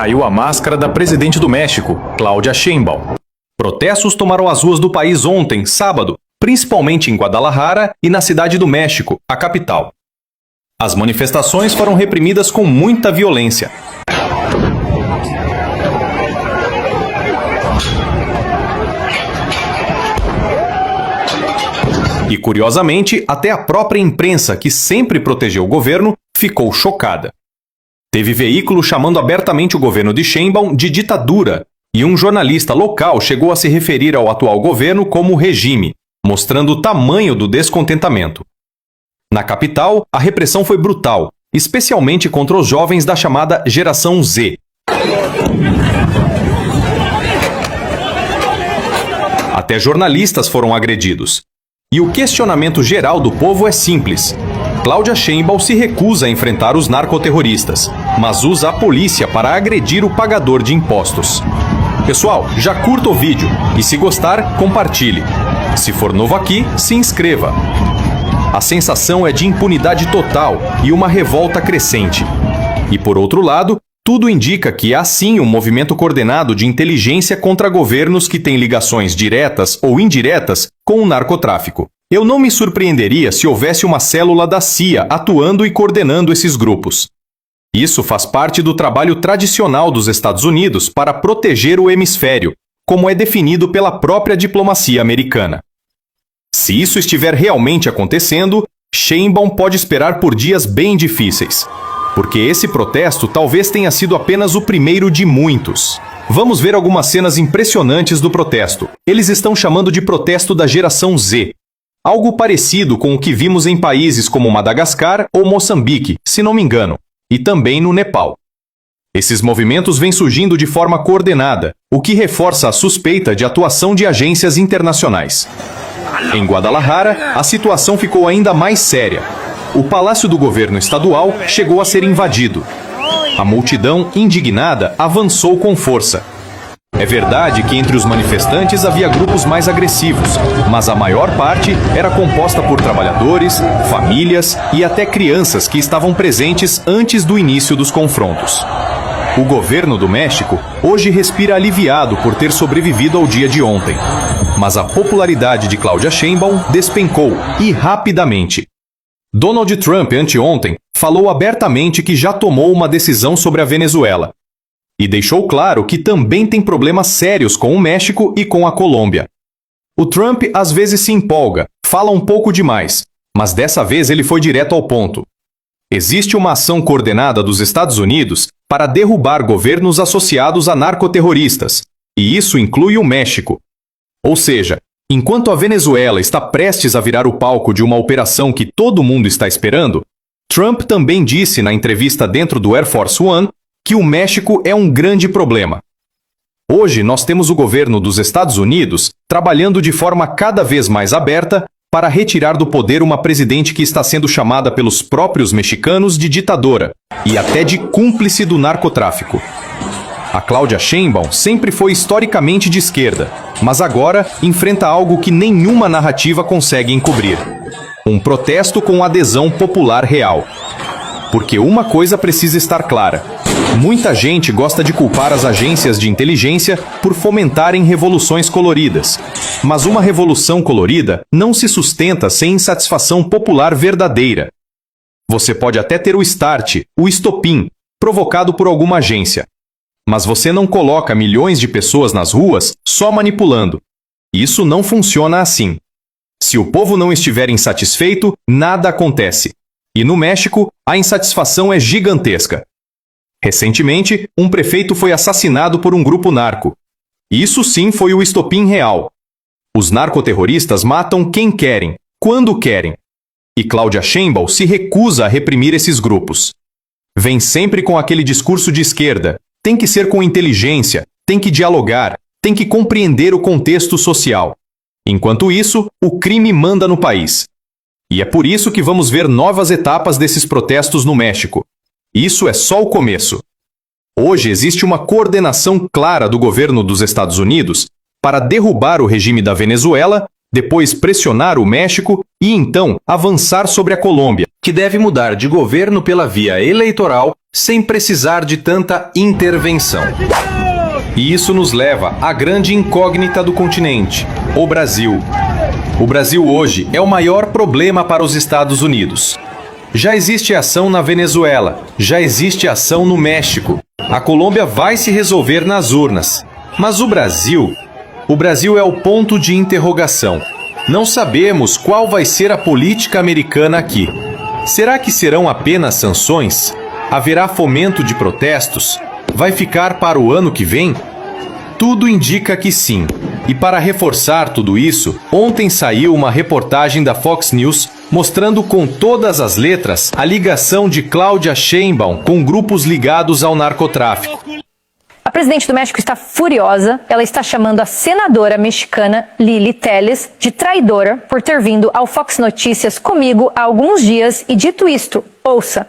Caiu a máscara da presidente do México, Claudia Sheinbaum. Protestos tomaram as ruas do país ontem, sábado, principalmente em Guadalajara e na Cidade do México, a capital. As manifestações foram reprimidas com muita violência. E, curiosamente, até a própria imprensa, que sempre protegeu o governo, ficou chocada. Teve veículo chamando abertamente o governo de Sheinbaum de ditadura, e um jornalista local chegou a se referir ao atual governo como regime, mostrando o tamanho do descontentamento. Na capital, a repressão foi brutal, especialmente contra os jovens da chamada Geração Z. Até jornalistas foram agredidos. E o questionamento geral do povo é simples. Claudia Sheinbaum se recusa a enfrentar os narcoterroristas, mas usa a polícia para agredir o pagador de impostos. Pessoal, já curta o vídeo e, se gostar, compartilhe. Se for novo aqui, se inscreva. A sensação é de impunidade total e uma revolta crescente. E, por outro lado, tudo indica que há sim um movimento coordenado de inteligência contra governos que têm ligações diretas ou indiretas com o narcotráfico. Eu não me surpreenderia se houvesse uma célula da CIA atuando e coordenando esses grupos. Isso faz parte do trabalho tradicional dos Estados Unidos para proteger o hemisfério, como é definido pela própria diplomacia americana. Se isso estiver realmente acontecendo, Sheinbaum pode esperar por dias bem difíceis. Porque esse protesto talvez tenha sido apenas o primeiro de muitos. Vamos ver algumas cenas impressionantes do protesto. Eles estão chamando de protesto da Geração Z. Algo parecido com o que vimos em países como Madagascar ou Moçambique, se não me engano, e também no Nepal. Esses movimentos vêm surgindo de forma coordenada, o que reforça a suspeita de atuação de agências internacionais. Em Guadalajara, a situação ficou ainda mais séria. O palácio do governo estadual chegou a ser invadido. A multidão, indignada, avançou com força. É verdade que entre os manifestantes havia grupos mais agressivos, mas a maior parte era composta por trabalhadores, famílias e até crianças que estavam presentes antes do início dos confrontos. O governo do México hoje respira aliviado por ter sobrevivido ao dia de ontem. Mas a popularidade de Claudia Sheinbaum despencou, e rapidamente. Donald Trump, anteontem, falou abertamente que já tomou uma decisão sobre a Venezuela. E deixou claro que também tem problemas sérios com o México e com a Colômbia. O Trump às vezes se empolga, fala um pouco demais, mas dessa vez ele foi direto ao ponto. Existe uma ação coordenada dos Estados Unidos para derrubar governos associados a narcoterroristas, e isso inclui o México. Ou seja, enquanto a Venezuela está prestes a virar o palco de uma operação que todo mundo está esperando, Trump também disse na entrevista dentro do Air Force One que o México é um grande problema. Hoje nós temos o governo dos Estados Unidos trabalhando de forma cada vez mais aberta para retirar do poder uma presidente que está sendo chamada pelos próprios mexicanos de ditadora e até de cúmplice do narcotráfico. A Claudia Sheinbaum sempre foi historicamente de esquerda, mas agora enfrenta algo que nenhuma narrativa consegue encobrir. Um protesto com adesão popular real. Porque uma coisa precisa estar clara. Muita gente gosta de culpar as agências de inteligência por fomentarem revoluções coloridas. Mas uma revolução colorida não se sustenta sem insatisfação popular verdadeira. Você pode até ter o start, o estopim, provocado por alguma agência. Mas você não coloca milhões de pessoas nas ruas só manipulando. Isso não funciona assim. Se o povo não estiver insatisfeito, nada acontece. E no México, a insatisfação é gigantesca. Recentemente, um prefeito foi assassinado por um grupo narco. Isso sim foi o estopim real. Os narcoterroristas matam quem querem, quando querem. E Claudia Sheinbaum se recusa a reprimir esses grupos. Vem sempre com aquele discurso de esquerda. Tem que ser com inteligência, tem que dialogar, tem que compreender o contexto social. Enquanto isso, o crime manda no país. E é por isso que vamos ver novas etapas desses protestos no México. Isso é só o começo. Hoje existe uma coordenação clara do governo dos Estados Unidos para derrubar o regime da Venezuela, depois pressionar o México e então avançar sobre a Colômbia, que deve mudar de governo pela via eleitoral sem precisar de tanta intervenção. E isso nos leva à grande incógnita do continente, o Brasil. O Brasil hoje é o maior problema para os Estados Unidos. Já existe ação na Venezuela, já existe ação no México. A Colômbia vai se resolver nas urnas. Mas o Brasil é o ponto de interrogação. Não sabemos qual vai ser a política americana aqui. Será que serão apenas sanções? Haverá fomento de protestos? Vai ficar para o ano que vem? Tudo indica que sim. E para reforçar tudo isso, ontem saiu uma reportagem da Fox News mostrando com todas as letras a ligação de Claudia Sheinbaum com grupos ligados ao narcotráfico. A presidente do México está furiosa. Ela está chamando a senadora mexicana Lili Telles de traidora por ter vindo ao Fox Notícias comigo há alguns dias e dito isto. Ouça.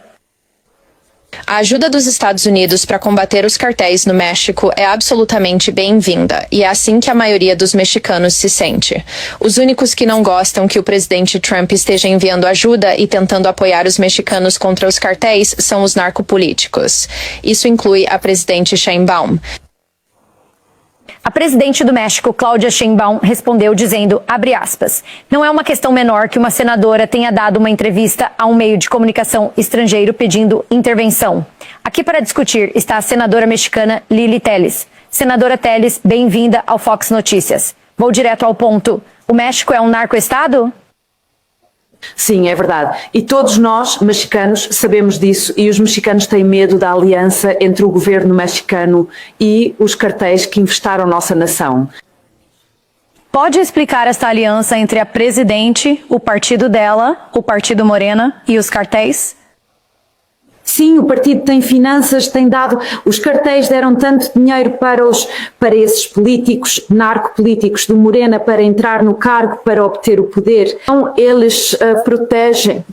A ajuda dos Estados Unidos para combater os cartéis no México é absolutamente bem-vinda, e é assim que a maioria dos mexicanos se sente. Os únicos que não gostam que o presidente Trump esteja enviando ajuda e tentando apoiar os mexicanos contra os cartéis são os narcopolíticos. Isso inclui a presidente Sheinbaum. A presidente do México, Claudia Sheinbaum, respondeu dizendo, abre aspas, não é uma questão menor que uma senadora tenha dado uma entrevista a um meio de comunicação estrangeiro pedindo intervenção. Aqui para discutir está a senadora mexicana Lili Telles. Senadora Telles, bem-vinda ao Fox Notícias. Vou direto ao ponto. O México é um narcoestado? Sim, é verdade. E todos nós, mexicanos, sabemos disso, e os mexicanos têm medo da aliança entre o governo mexicano e os cartéis que infestaram nossa nação. Pode explicar esta aliança entre a presidente, o partido dela, o Partido Morena e os cartéis? Sim, o partido tem finanças, tem dado, os cartéis deram tanto dinheiro para esses políticos, narcopolíticos do Morena para entrar no cargo, para obter o poder. Então eles protegem,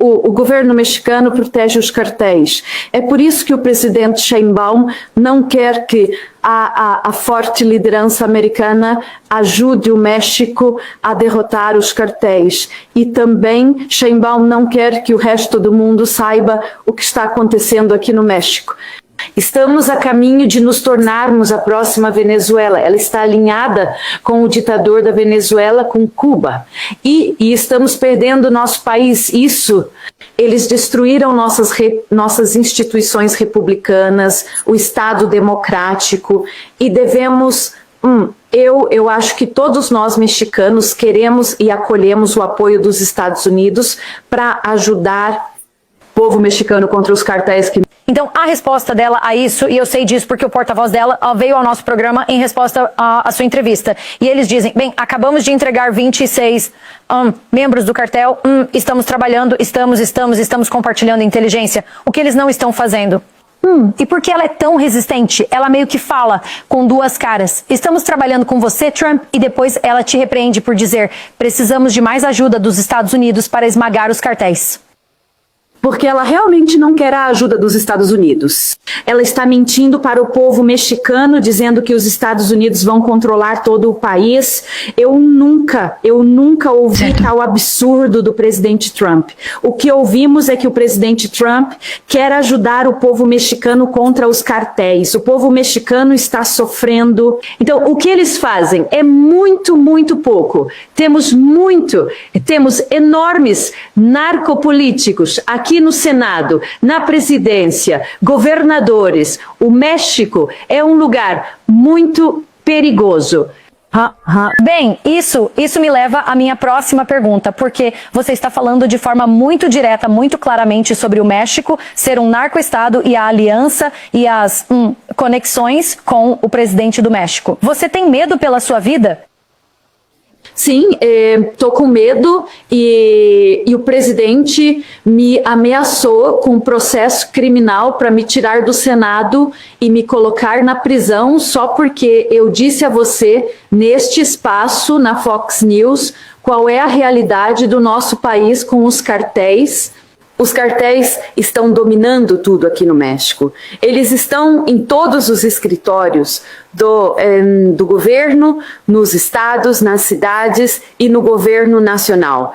o governo mexicano protege os cartéis. É por isso que o presidente Sheinbaum não quer que a forte liderança americana ajude o México a derrotar os cartéis. E também Sheinbaum não quer que o resto do mundo saiba o que está acontecendo aqui no México. Estamos a caminho de nos tornarmos a próxima Venezuela. Ela está alinhada com o ditador da Venezuela, com Cuba. E estamos perdendo nosso país. Eles destruíram nossas instituições republicanas, o Estado democrático, e devemos... Eu acho que todos nós mexicanos queremos e acolhemos o apoio dos Estados Unidos para ajudar o povo mexicano contra os cartéis que... Então, a resposta dela a isso, e eu sei disso porque o porta-voz dela veio ao nosso programa em resposta à sua entrevista. E eles dizem, bem, acabamos de entregar 26 membros do cartel, estamos trabalhando, estamos compartilhando inteligência. O que eles não estão fazendo? E por que ela é tão resistente? Ela meio que fala com duas caras. Estamos trabalhando com você, Trump, e depois ela te repreende por dizer, precisamos de mais ajuda dos Estados Unidos para esmagar os cartéis. Porque ela realmente não quer a ajuda dos Estados Unidos. Ela está mentindo para o povo mexicano, dizendo que os Estados Unidos vão controlar todo o país. Eu nunca ouvi tal absurdo do presidente Trump. O que ouvimos é que o presidente Trump quer ajudar o povo mexicano contra os cartéis. O povo mexicano está sofrendo. Então, o que eles fazem é muito, muito pouco. Temos enormes narcopolíticos aqui no Senado, na presidência, governadores. O México é um lugar muito perigoso. Bem, isso me leva à minha próxima pergunta, porque você está falando de forma muito direta, muito claramente sobre o México ser um narcoestado e a aliança e as conexões com o presidente do México. Você tem medo pela sua vida? Sim, estou com medo e o presidente me ameaçou com um processo criminal para me tirar do Senado e me colocar na prisão só porque eu disse a você, neste espaço, na Fox News, qual é a realidade do nosso país com os cartéis. Os cartéis estão dominando tudo aqui no México. Eles estão em todos os escritórios do governo, nos estados, nas cidades e no governo nacional.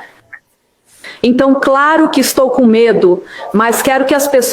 Então, claro que estou com medo, mas quero que as pessoas